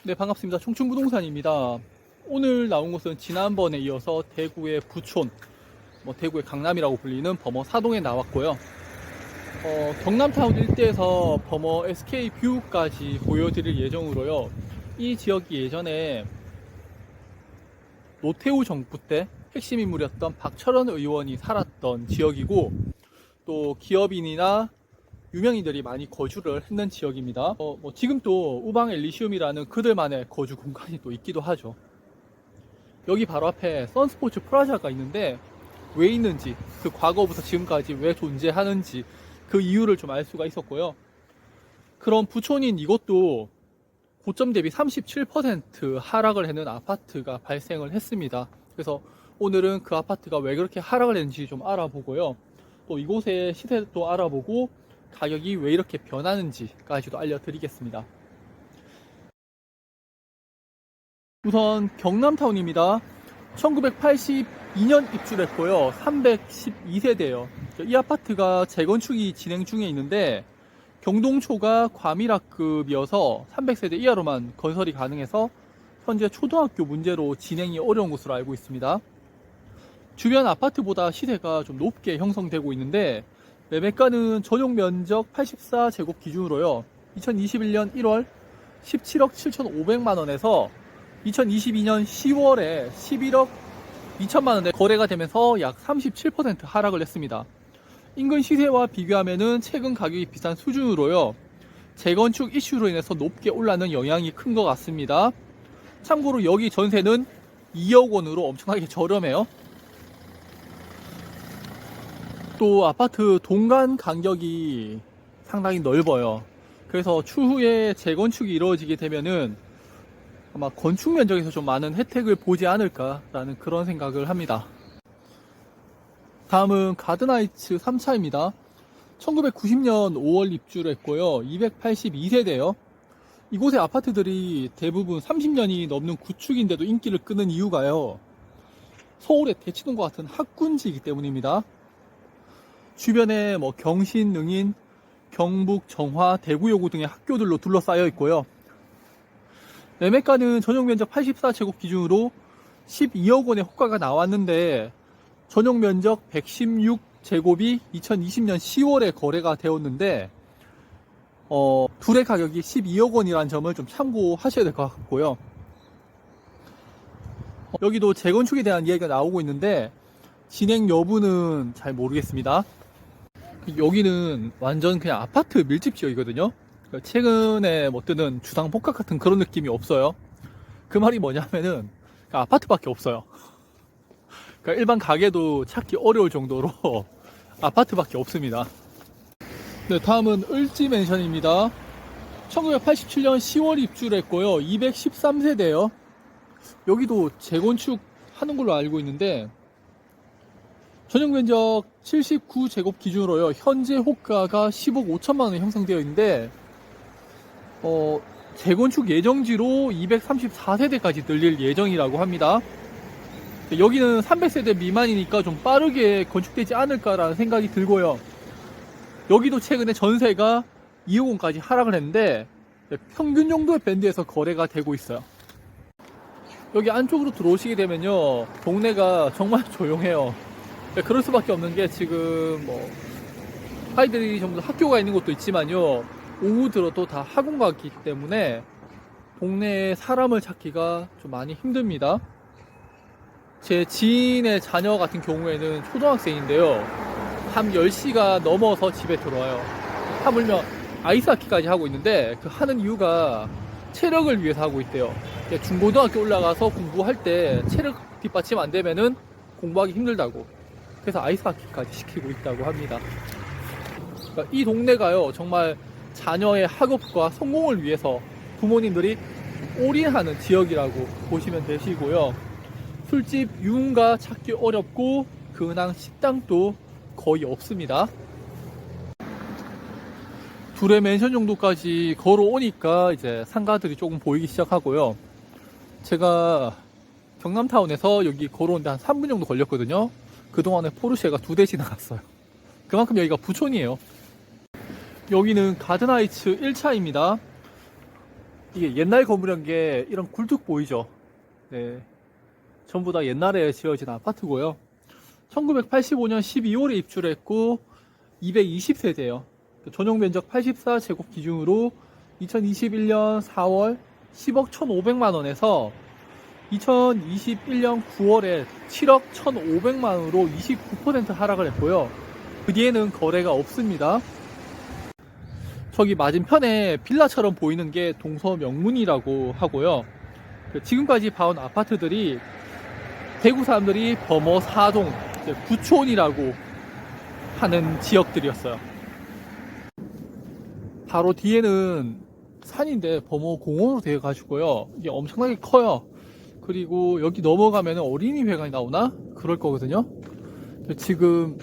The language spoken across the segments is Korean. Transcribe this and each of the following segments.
네, 반갑습니다. 청춘부동산입니다. 오늘 나온 곳은 지난번에 이어서 대구의 부촌, 대구의 강남이라고 불리는 범어 사동에 나왔고요. 경남타운 일대에서 범어 SK뷰까지 보여드릴 예정으로요. 이 지역이 예전에 노태우 정부 때 핵심 인물이었던 박철원 의원이 살았던 지역이고, 또 기업인이나 유명인들이 많이 거주를 했는 지역입니다. 지금 또 우방 엘리시움이라는 그들만의 거주 공간이 또 있기도 하죠. 여기 바로 앞에 선스포츠 프라자가 있는데, 왜 있는지, 그 과거부터 지금까지 왜 존재하는지 그 이유를 좀 알 수가 있었고요. 그런 부촌인 이곳도 고점 대비 37% 하락을 했는 아파트가 발생을 했습니다. 그래서 오늘은 그 아파트가 왜 그렇게 하락을 했는지 좀 알아보고요. 또 이곳의 시세도 알아보고 가격이 왜 이렇게 변하는지까지도 알려드리겠습니다. 우선 경남타운입니다. 1982년 입주했고요. 312세대예요. 이 아파트가 재건축이 진행 중에 있는데, 경동초가 과밀학급이어서 300세대 이하로만 건설이 가능해서 현재 초등학교 문제로 진행이 어려운 것으로 알고 있습니다. 주변 아파트보다 시세가 좀 높게 형성되고 있는데, 매매가는 전용 면적 84제곱 기준으로요. 2021년 1월 17억 7,500만원에서 2022년 10월에 11억 2천만원에 거래가 되면서 약 37% 하락을 했습니다. 인근 시세와 비교하면 최근 가격이 비싼 수준으로요. 재건축 이슈로 인해서 높게 올라는 영향이 큰 것 같습니다. 참고로 여기 전세는 2억 원으로 엄청나게 저렴해요. 또 아파트 동간 간격이 상당히 넓어요. 그래서 추후에 재건축이 이루어지게 되면은 아마 건축 면적에서 좀 많은 혜택을 보지 않을까라는 그런 생각을 합니다. 다음은 가든하이츠 3차입니다. 1990년 5월 입주를 했고요. 282세대요. 이곳의 아파트들이 대부분 30년이 넘는 구축인데도 인기를 끄는 이유가요. 서울의 대치동과 같은 학군지이기 때문입니다. 주변에 경신, 능인, 경북, 정화, 대구여고 등의 학교들로 둘러싸여 있고요. 매매가는 전용 면적 84제곱 기준으로 12억 원의 호가가 나왔는데, 전용 면적 116제곱이 2020년 10월에 거래가 되었는데, 둘의 가격이 12억 원이라는 점을 좀 참고하셔야 될 것 같고요. 여기도 재건축에 대한 이야기가 나오고 있는데, 진행 여부는 잘 모르겠습니다. 여기는 완전 그냥 아파트 밀집 지역이거든요. 최근에 뜨는 주상복합 같은 그런 느낌이 없어요. 그 말이 뭐냐면은 아파트밖에 없어요. 그러니까 일반 가게도 찾기 어려울 정도로 아파트밖에 없습니다. 네, 다음은 을지맨션입니다. 1987년 10월 입주를 했고요. 213세대요. 여기도 재건축 하는 걸로 알고 있는데, 전용 면적 79제곱 기준으로요. 현재 호가가 10억 5천만원에 형성되어 있는데, 재건축 예정지로 234세대까지 늘릴 예정이라고 합니다. 여기는 300세대 미만이니까 좀 빠르게 건축되지 않을까라는 생각이 들고요. 여기도 최근에 전세가 2억 원까지 하락을 했는데, 평균 정도의 밴드에서 거래가 되고 있어요. 여기 안쪽으로 들어오시게 되면요, 동네가 정말 조용해요. 그럴 수밖에 없는 게, 지금 아이들이 전부 학교가 있는 곳도 있지만요, 오후 들어도 다 학원 가기 때문에 동네에 사람을 찾기가 좀 많이 힘듭니다. 제 지인의 자녀 같은 경우에는 초등학생인데요, 밤 10시가 넘어서 집에 들어와요. 하물며 아이스하키까지 하고 있는데, 그 하는 이유가 체력을 위해서 하고 있대요. 중고등학교 올라가서 공부할 때 체력 뒷받침 안 되면은 공부하기 힘들다고, 그래서 아이스하키까지 시키고 있다고 합니다. 그러니까 이 동네가요, 정말 자녀의 학업과 성공을 위해서 부모님들이 올인하는 지역이라고 보시면 되시고요. 술집, 유흥가 찾기 어렵고 근황 식당도 거의 없습니다. 둘의 맨션 정도까지 걸어오니까 이제 상가들이 조금 보이기 시작하고요. 제가 경남타운에서 여기 걸어오는데 한 3분 정도 걸렸거든요. 그동안에 포르쉐가 2대 지나갔어요. 그만큼 여기가 부촌이에요. 여기는 가든하이츠 1차입니다. 이게 옛날 건물인 게 이런 굴뚝 보이죠? 네. 전부 다 옛날에 지어진 아파트고요. 1985년 12월에 입주했고 220세대예요. 전용 면적 84제곱 기준으로 2021년 4월 10억 1,500만 원에서 2021년 9월에 7억 1,500만 원으로 29% 하락을 했고요. 그 뒤에는 거래가 없습니다. 저기 맞은편에 빌라처럼 보이는 게 동서명문이라고 하고요. 지금까지 봐온 아파트들이 대구 사람들이 범어 4동, 부촌이라고 하는 지역들이었어요. 바로 뒤에는 산인데 범어 공원으로 되어 가지고요. 이게 엄청나게 커요. 그리고 여기 넘어가면 어린이회관이 나오나? 그럴 거거든요. 지금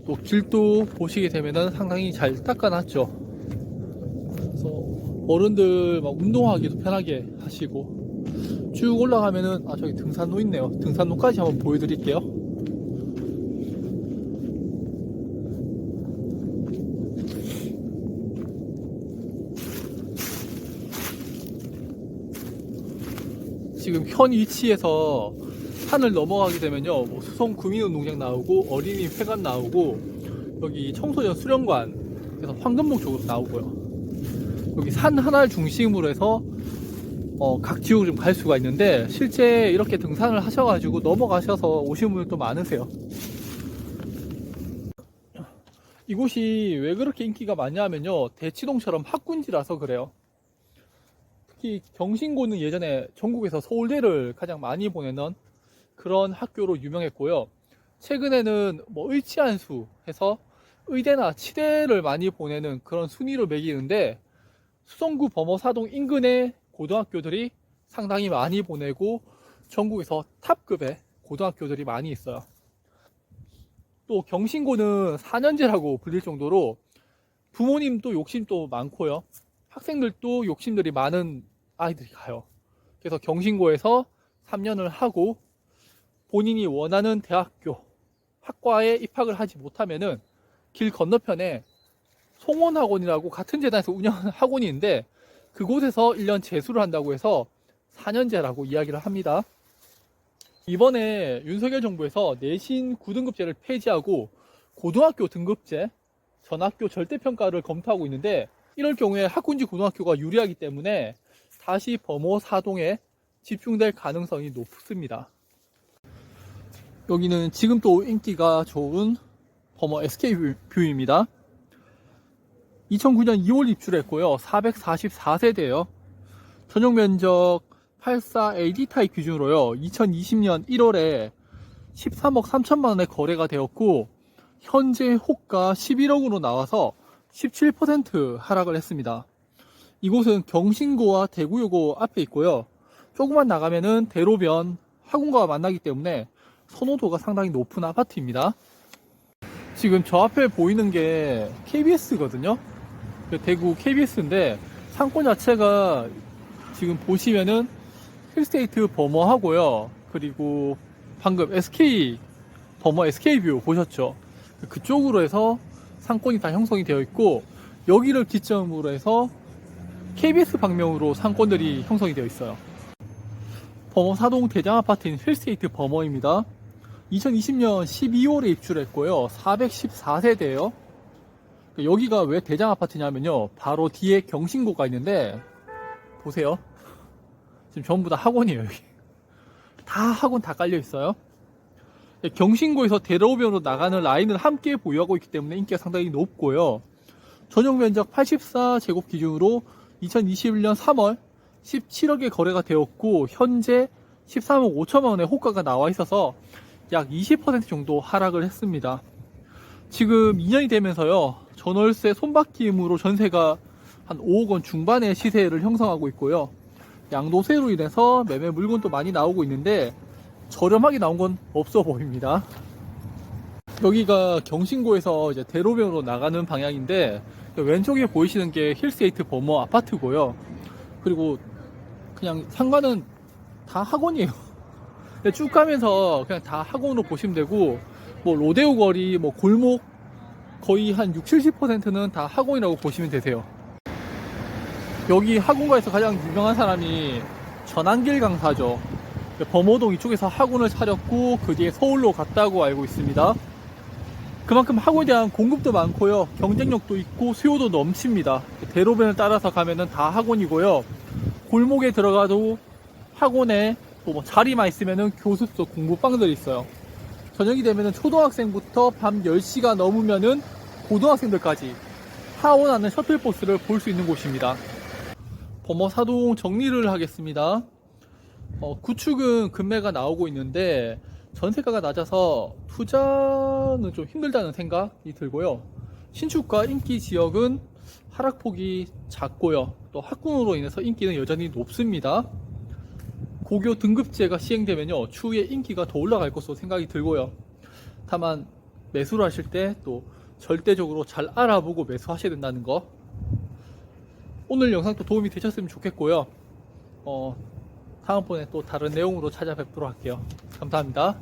또 길도 보시게 되면 상당히 잘 닦아놨죠. 그래서 어른들 막 운동하기도 편하게 하시고 쭉 올라가면은 저기 등산로 있네요. 등산로까지 한번 보여드릴게요. 지금 현 위치에서 산을 넘어가게 되면요, 뭐 수성 구민운동장 나오고 어린이 회관 나오고 여기 청소년 수련관, 그래서 황금목 쪽으로 나오고요. 여기 산 하나를 중심으로 해서 각 지역을 좀 갈 수가 있는데 실제 이렇게 등산을 하셔가지고 넘어가셔서 오신 분들도 많으세요. 이곳이 왜 그렇게 인기가 많냐 하면요, 대치동처럼 학군지라서 그래요. 특히 경신고는 예전에 전국에서 서울대를 가장 많이 보내는 그런 학교로 유명했고요. 최근에는 뭐 의치안수 해서 의대나 치대를 많이 보내는 그런 순위로 매기는데 수성구 범어사동 인근의 고등학교들이 상당히 많이 보내고 전국에서 탑급의 고등학교들이 많이 있어요. 또 경신고는 4년제라고 불릴 정도로 부모님도 욕심도 많고요. 학생들도 욕심들이 많은 아이들이 가요. 그래서 경신고에서 3년을 하고 본인이 원하는 대학교, 학과에 입학을 하지 못하면은 길 건너편에 송원학원이라고 같은 재단에서 운영하는 학원이 있는데 그곳에서 1년 재수를 한다고 해서 4년제라고 이야기를 합니다. 이번에 윤석열 정부에서 내신 9등급제를 폐지하고 고등학교 등급제, 전학교 절대평가를 검토하고 있는데 이럴 경우에 학군지 고등학교가 유리하기 때문에 다시 범어 사동에 집중될 가능성이 높습니다. 여기는 지금 또 인기가 좋은 범어 SK뷰입니다. 2009년 2월 입주를 했고요. 444세대예요. 전용 면적 84AD 타입 기준으로요. 2020년 1월에 13억 3천만 원에 거래가 되었고 현재 호가 11억으로 나와서 17% 하락을 했습니다. 이곳은 경신고와 대구여고 앞에 있고요. 조금만 나가면은 대로변 학원가와 만나기 때문에 선호도가 상당히 높은 아파트입니다. 지금 저 앞에 보이는 게 KBS거든요. 대구 KBS인데 상권 자체가 지금 보시면은 힐스테이트 범어하고요. 그리고 방금 범어 SK뷰 보셨죠? 그쪽으로 해서 상권이 다 형성이 되어 있고 여기를 기점으로 해서 KBS 방면으로 상권들이 형성이 되어 있어요. 범어 사동 대장 아파트인 힐스테이트 범어입니다. 2020년 12월에 입주를 했고요. 414세대예요. 여기가 왜 대장 아파트냐면요, 바로 뒤에 경신고가 있는데 보세요. 지금 전부 다 학원이에요. 여기 다 학원 다 깔려 있어요. 경신고에서 대로변으로 나가는 라인을 함께 보유하고 있기 때문에 인기가 상당히 높고요. 전용 면적 84제곱 기준으로 2021년 3월 17억에 거래가 되었고 현재 13억 5천만 원의 호가가 나와 있어서 약 20% 정도 하락을 했습니다. 지금 2년이 되면서요, 전월세 손바뀜으로 전세가 한 5억 원 중반의 시세를 형성하고 있고요. 양도세로 인해서 매매 물건도 많이 나오고 있는데 저렴하게 나온 건 없어 보입니다. 여기가 경신고에서 이제 대로변으로 나가는 방향인데 왼쪽에 보이시는 게 힐스테이트 범어 아파트고요. 그리고 그냥 상가는 다 학원이에요. 쭉 가면서 그냥 다 학원으로 보시면 되고 뭐 로데오 거리, 뭐 골목 거의 한 60-70%는 다 학원이라고 보시면 되세요. 여기 학원가에서 가장 유명한 사람이 전한길 강사죠. 범어동 이쪽에서 학원을 차렸고 그 뒤에 서울로 갔다고 알고 있습니다. 그만큼 학원에 대한 공급도 많고요, 경쟁력도 있고 수요도 넘칩니다. 대로변을 따라서 가면은 다 학원이고요, 골목에 들어가도 학원에 또 뭐 자리만 있으면은 교습소 공부방들이 있어요. 저녁이 되면은 초등학생부터 밤 10시가 넘으면은 고등학생들까지 하원하는 셔틀버스를 볼 수 있는 곳입니다. 범어사동 정리를 하겠습니다. 구축은 금매가 나오고 있는데 전세가가 낮아서 투자는 좀 힘들다는 생각이 들고요. 신축과 인기 지역은 하락폭이 작고요. 또 학군으로 인해서 인기는 여전히 높습니다. 고교 등급제가 시행되면요, 추후에 인기가 더 올라갈 것으로 생각이 들고요. 다만 매수를 하실 때 또 절대적으로 잘 알아보고 매수하셔야 된다는 거. 오늘 영상도 도움이 되셨으면 좋겠고요. 다음번에 또 다른 내용으로 찾아뵙도록 할게요. 감사합니다.